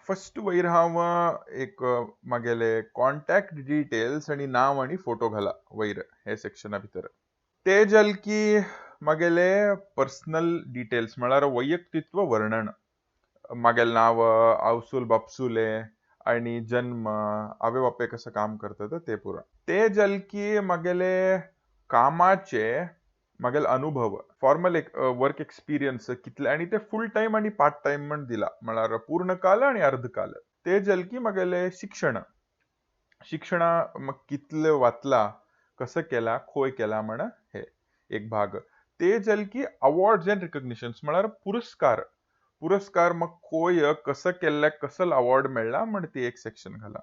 First वयर हांव एक मागेले कॉन्टॅक्ट डिटेल्स आणि नाव आणि फोटो घाला वयर हे सेक्शना भितर. ते जाल की मागेले पर्सनल डिटेल्स म्हळ्यार वैयक्तित्व वर्णन. मागेल नाव, आवसूल बापसुले आणि जन्म, आवय बापूय कसं काम करतात ते पुरा. ते जाल की मागेले कामाचे मागेले अनुभव, फॉर्मल एक वर्क एक्सपिरियन्स कितले आणि ते फुल टाइम आणि पार्ट टाइम म्हण दिला. म्हळ्यार पूर्ण काल आणि अर्धकाल. ते जाल की मागेले शिक्षणा मग कितले वाचला, कसं केला, खोय केला म्हण हे एक भाग. ते जाल की अवॉर्ड्स अँड रिकॉग्निशन्स म्हळ्यार पुरस्कार मग खोय कसं केल्ल्याक कसं अवॉर्ड मेळ्ळा म्हण ती एक सेक्शन घाला.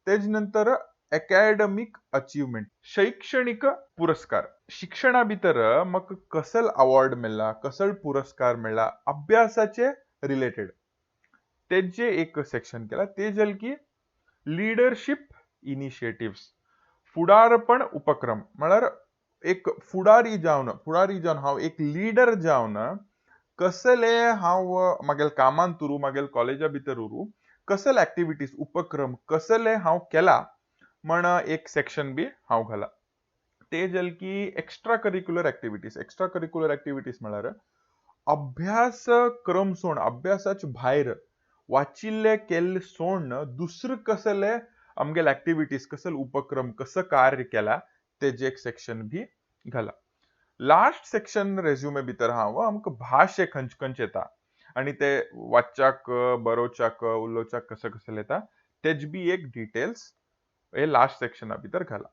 तेज नंतर अकॅडमिक अचिव्हमेंट, शैक्षणिक पुरस्कार. शिक्षणा भितर मग कसल अवॉर्ड मेळ्ळा, कसल पुरस्कार मेळ्ळा, अभ्यासाचे रिलेटेड तेजे एक सेक्शन केला. ते जाल की लीडरशिप इनिशिएटिव्स, फुडारपण उपक्रम. म्हळ्यार एक फुडारी जावन हांव एक लीडर जावन कसले हांव मागेल कामान तुरू मागेल कॉलेजा भितर उरू कसले ऍक्टिव्हिटीज उपक्रम कसले हांव केला म्हण एक सेक्शन बी हांव घाला. ते जाल की एक्स्ट्रा करिक्युलर ऍक्टिव्हिटीज म्हळ्यार अभ्यासक्रम सोड, अभ्यासाच्या भायर वाचिल्ले केल्ले सोडून दुसरे कसले आमगेले ऍक्टिव्हिटीज कसले उपक्रम कसं कार्य केला तेजे एक सेक्शन बी घाला. लास्ट सेक्शन रेझ्युमे भितर हांव आमकां भाशे खंयचे येता आणि ते वाचच्याक, बरोवच्याक, उलोवच्याक कसं कसं येता तेज बी एक डिटेल्स हे लास्ट सेक्शना भितर घाला.